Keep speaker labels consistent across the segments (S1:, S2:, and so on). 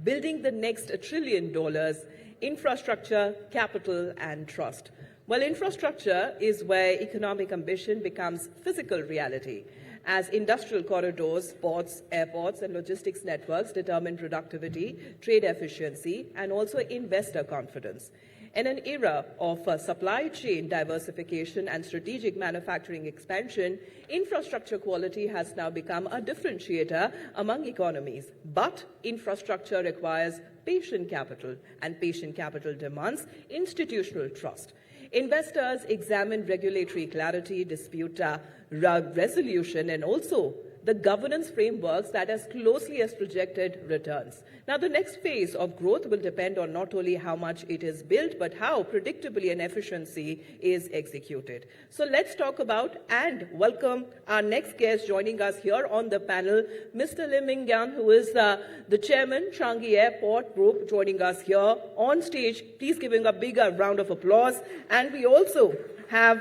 S1: building the next $1 trillion, infrastructure, capital, and trust. Well, infrastructure is where economic ambition becomes physical reality, as industrial corridors, ports, airports, and logistics networks determine productivity, trade efficiency, and also investor confidence. In an era of supply chain diversification and strategic manufacturing expansion, infrastructure quality has now become a differentiator among economies. But infrastructure requires patient capital, and patient capital demands institutional trust. Investors examine regulatory clarity, dispute resolution, and also the governance frameworks that as closely as projected returns. Now, the next phase of growth will depend on not only how much it is built, but how predictably and efficiency is executed. So let's talk about and welcome our next guest joining us here on the panel, Mr. Mingyan, who is the chairman, Changi Airport Group, joining us here on stage. Please give him a bigger round of applause. And we also have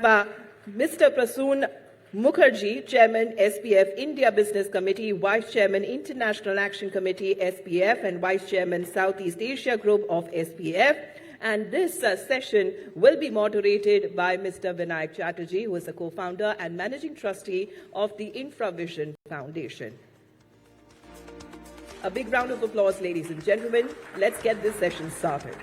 S1: Mr. Prasoon Mukherjee, Chairman, SPF India Business Committee, Vice Chairman, International Action Committee, SPF, and Vice Chairman, Southeast Asia Group of SPF. And this session will be moderated by Mr. Vinayak Chatterjee, who is the co-founder and managing trustee of the InfraVision Foundation. A big round of applause, ladies and gentlemen. Let's get this session started.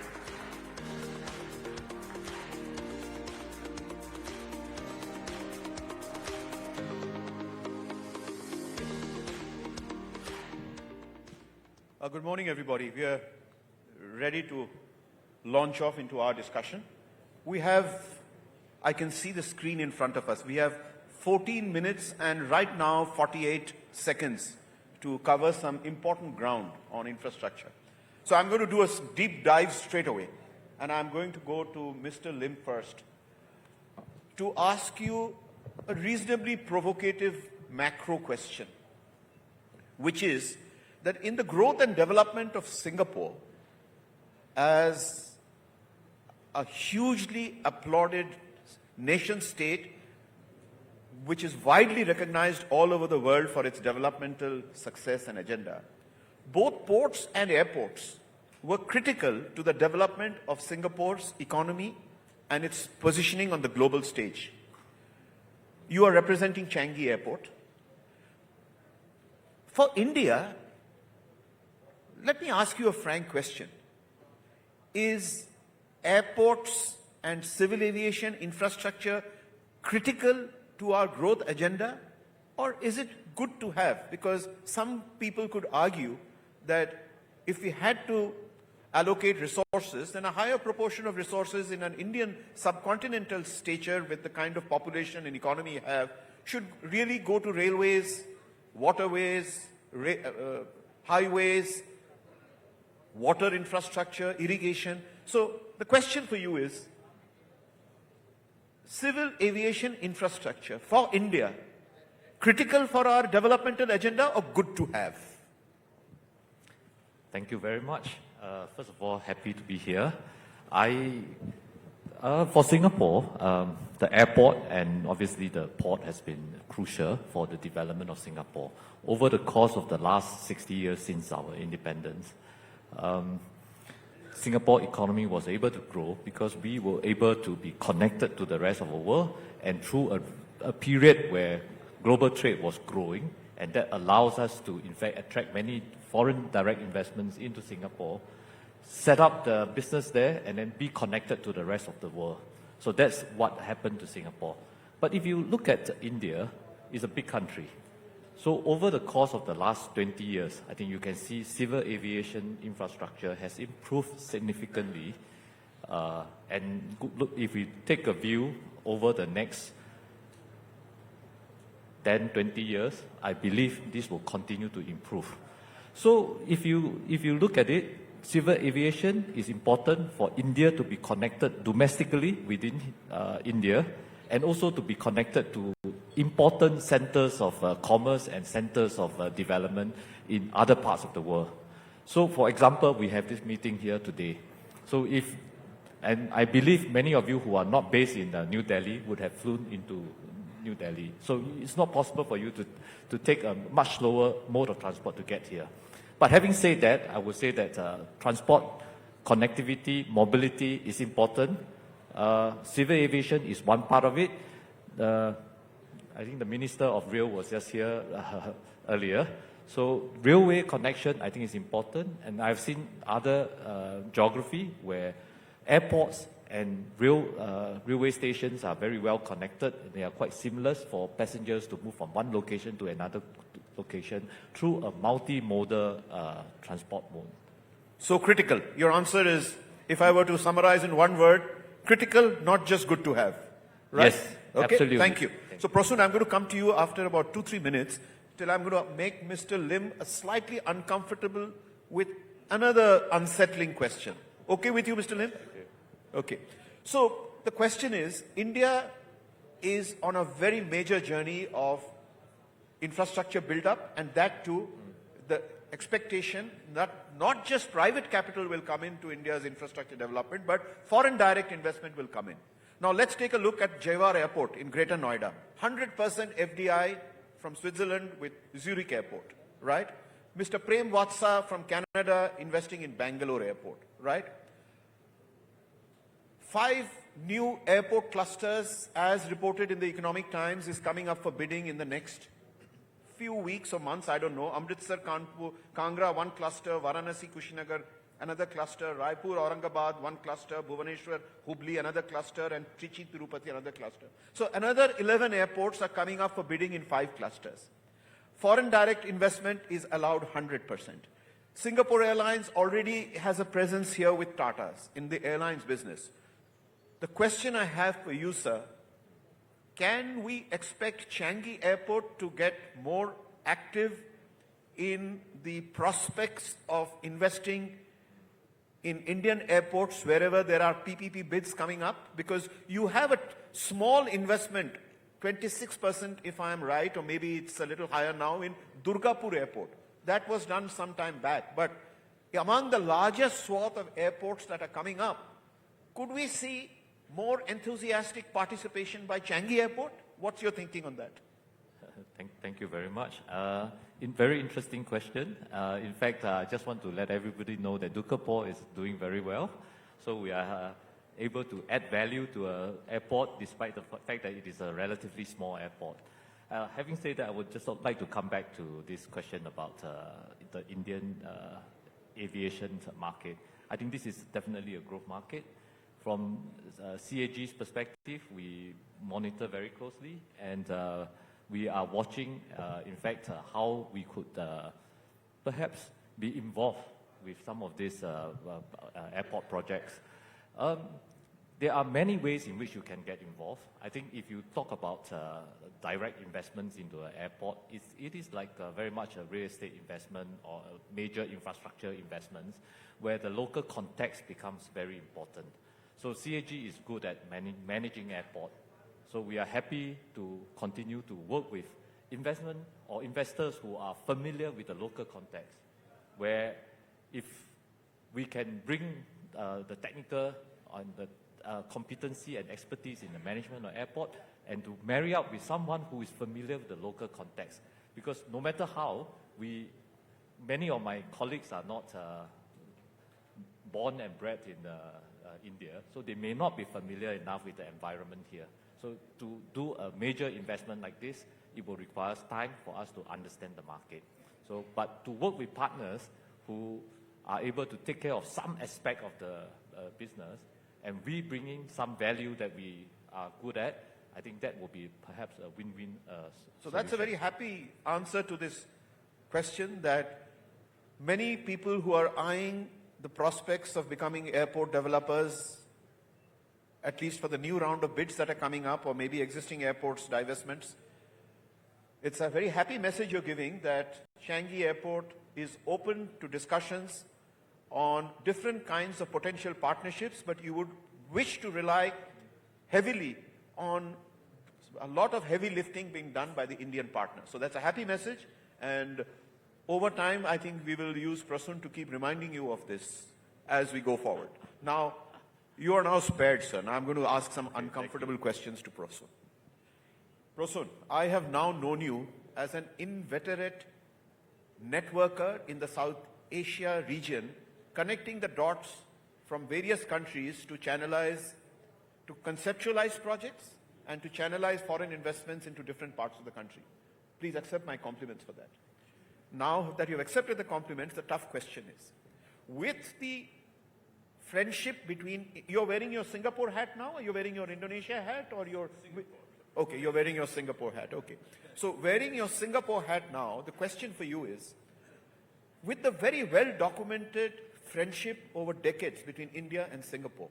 S2: Good morning, everybody. We are ready to launch off into our discussion. We have, I can see the screen in front of us. We have 14 minutes and right now 48 seconds to cover some important ground on infrastructure. So I'm going to do a deep dive straight away. And I'm going to go to Mr. Lim first to ask you a reasonably provocative macro question, which is, that in the growth and development of Singapore as a hugely applauded nation state, which is widely recognized all over the world for its developmental success and agenda, both ports and airports were critical to the development of Singapore's economy and its positioning on the global stage. You are representing Changi Airport. For India, let me ask you a frank question. Is airports and civil aviation infrastructure critical to our growth agenda, or is it good to have? Because some people could argue that if we had to allocate resources, then a higher proportion of resources in an Indian subcontinental stature with the kind of population and economy you have should really go to railways, waterways, highways, water infrastructure, irrigation. So the question for you is, civil aviation infrastructure for India, critical for our developmental agenda or good to have?
S3: Thank you very much. First of all, happy to be here. For Singapore, the airport and obviously the port has been crucial for the development of Singapore. Over the course of the last 60 years since our independence, Singapore economy was able to grow because we were able to be connected to the rest of the world, and through a period where global trade was growing, and that allows us to in fact attract many foreign direct investments into Singapore, set up the business there, and then be connected to the rest of the world. So that's what happened to Singapore. But if you look at India, it's a big country. So over the course of the last 20 years, I think you can see civil aviation infrastructure has improved significantly. And look, if we take a view over the next 10, 20 years, I believe this will continue to improve. So if you look at it, civil aviation is important for India to be connected domestically within India, and also to be connected to important centers of commerce and centers of development in other parts of the world. So for example, we have this meeting here today. So and I believe many of you who are not based in New Delhi would have flown into New Delhi. So it's not possible for you to take a much slower mode of transport to get here. But having said that, I would say that transport, connectivity, mobility is important. Civil aviation is one part of it. I think the Minister of Rail was just here earlier. So railway connection, I think, is important. And I've seen other geography where airports and railway stations are very well connected. They are quite seamless for passengers to move from one location to another location through a multimodal transport mode.
S2: So critical. Your answer is, if I were to summarize in one word, critical, not just good to have. Right?
S3: Yes,
S2: okay?
S3: absolutely.
S2: Thank you. So Prasoon, I'm going to come to you after about 2-3 minutes, till I'm going to make Mr. Lim slightly uncomfortable with another unsettling question. Okay with you, Mr. Lim? Okay. So the question is, India is on a very major journey of infrastructure build-up, and that too, the expectation that not just private capital will come into India's infrastructure development, but foreign direct investment will come in. Now let's take a look at Jewar Airport in Greater Noida. 100% FDI from Switzerland with Zurich Airport, right? Mr. Prem Vatsa from Canada investing in Bangalore Airport, right? 5 new airport clusters, as reported in the Economic Times, is coming up for bidding in the next few weeks or months, I don't know. Amritsar, Kanpur, Kangra, one cluster, Varanasi, Kushinagar, another cluster, Raipur, Aurangabad, one cluster, Bhubaneswar, Hubli, another cluster, and Trichy, Tirupati, another cluster. So another 11 airports are coming up for bidding in 5 clusters. Foreign direct investment is allowed 100%. Singapore Airlines already has a presence here with Tata's in the airlines business. The question I have for you, sir, can we expect Changi Airport to get more active in the prospects of investing in Indian airports wherever there are PPP bids coming up? Because you have a small investment, 26% if I am right, or maybe it's a little higher now, in Durgapur Airport. That was done some time back. But among the largest swath of airports that are coming up, could we see more enthusiastic participation by Changi Airport? What's your thinking on that?
S3: Thank you very much. Very interesting question. In fact, I just want to let everybody know that Durgapur is doing very well. So we are able to add value to an airport despite the fact that it is a relatively small airport. Having said that, I would just like to come back to this question about the Indian aviation market. I think this is definitely a growth market. From CAG's perspective, we monitor very closely, and we are watching, in fact, how we could perhaps be involved with some of these airport projects. There are many ways in which you can get involved. I think if you talk about direct investments into an airport, it is like very much a real estate investment or a major infrastructure investments where the local context becomes very important. So CAG is good at managing airport. So we are happy to continue to work with investment or investors who are familiar with the local context, where if we can bring the technical and the competency and expertise in the management of airport and to marry up with someone who is familiar with the local context. Because no matter how, many of my colleagues are not born and bred in India, so they may not be familiar enough with the environment here. So to do a major investment like this, it will require time for us to understand the market. So, but to work with partners who are able to take care of some aspect of the business, and we bringing some value that we are good at, I think that will be perhaps a win-win
S2: So that's a very happy answer to this question, that many people who are eyeing the prospects of becoming airport developers, at least for the new round of bids that are coming up, or maybe existing airports divestments, it's a very happy message you're giving that Changi Airport is open to discussions on different kinds of potential partnerships, but you would wish to rely heavily on a lot of heavy lifting being done by the Indian partner. So that's a happy message, and over time, I think we will use Prasoon to keep reminding you of this as we go forward. Now, you are now spared, sir. Now I'm going to ask some uncomfortable questions to Prasoon. Prasoon, I have now known you as an inveterate networker in the Asia region, connecting the dots from various countries to channelize, to conceptualize projects and to channelize foreign investments into different parts of the country. Please accept my compliments for that. Now that you've accepted the compliments, the tough question is, with the friendship between, you're wearing your Singapore hat now, or you're wearing your Indonesia hat, or your... Okay, you're wearing your Singapore hat, okay. So wearing your Singapore hat now, the question for you is, with the very well-documented friendship over decades between India and Singapore,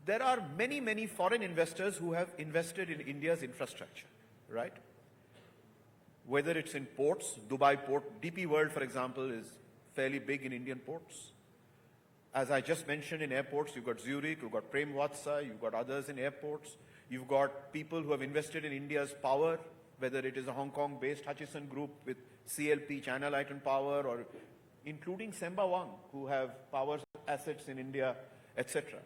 S2: there are many, many foreign investors who have invested in India's infrastructure, right? Whether it's in ports, Dubai port, DP World, for example, is fairly big in Indian ports. As I just mentioned, in airports, you've got Zurich, you've got Prem Watsa, you've got others in airports. You've got people who have invested in India's power, whether it is a Hong Kong-based Hutchison Group with CLP, China Light and Power, or including Semba Wang, who have power assets in India, etc.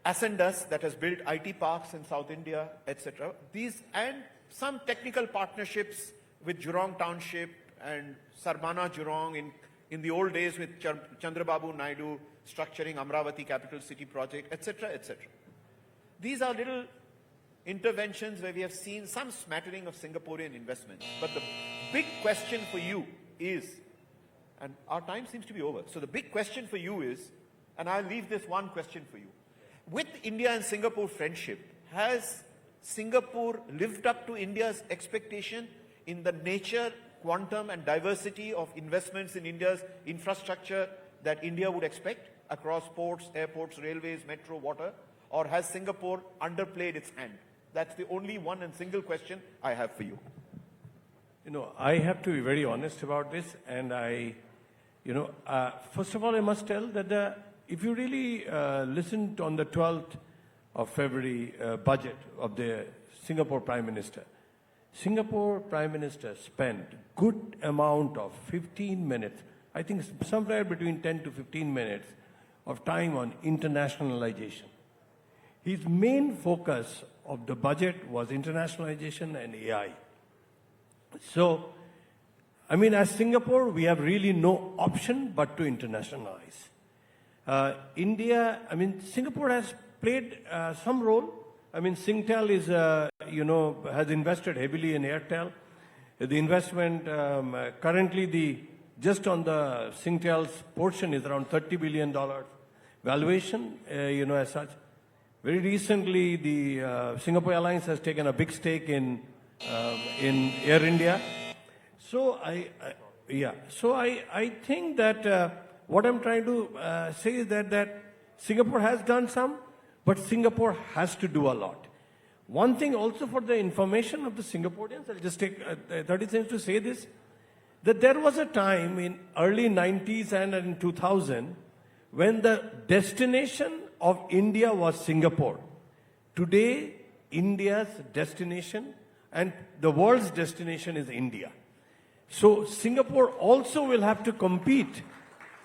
S2: Ascendas, that has built IT parks in South India, etc. These and some technical partnerships with Jurong Township and Sarbana Jurong in the old days with Chandrababu Naidu structuring Amravati Capital City project, etc., etc. These are little interventions where we have seen some smattering of Singaporean investments. But the big question for you is, and our time seems to be over, so the big question for you is, and I'll leave this one question for you. With India and Singapore friendship, has Singapore lived up to India's expectation in the nature, quantum and diversity of investments in India's infrastructure that India would expect across ports, airports, railways, metro, water? Or has Singapore underplayed its hand? That's the only one and single question I have for you.
S4: You know, I have to be very honest about this, and first of all, I must tell that if you really listened on the 12th of February budget of the Singapore Prime Minister, Singapore Prime Minister spent good amount of 15 minutes, I think somewhere between 10 to 15 minutes of time on internationalization. His main focus of the budget was internationalization and AI. So, I mean, as Singapore, we have really no option but to internationalize. Singapore has played some role. I mean, Singtel is, has invested heavily in Airtel. The investment, currently just on the Singtel's portion is around $30 billion valuation, as such. Very recently, the Singapore Airlines has taken a big stake in Air India. So I think that what I'm trying to say is that Singapore has done some, but Singapore has to do a lot. One thing also for the information of the Singaporeans, I'll just take 30 seconds to say this, that there was a time in early 90s and in 2000 when the destination of India was Singapore. Today, India's destination and the world's destination is India. So Singapore also will have to compete.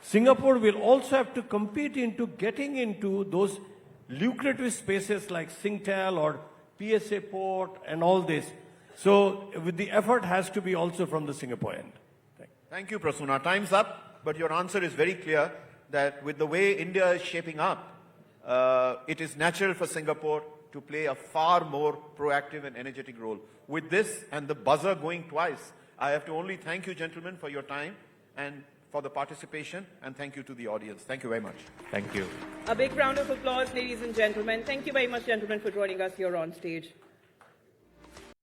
S4: Singapore will also have to compete into getting into those lucrative spaces like Singtel or PSA Port and all this. So with the effort has to be also from the Singapore end.
S2: Thank you, Prasoona. Time's up, but your answer is very clear that with the way India is shaping up, it is natural for Singapore to play a far more proactive and energetic role. With this and the buzzer going twice, I have to only thank you, gentlemen, for your time and for the participation, and thank you to the audience. Thank you very much.
S3: Thank you.
S1: A big round of applause, ladies and gentlemen. Thank you very much, gentlemen, for joining us here on stage.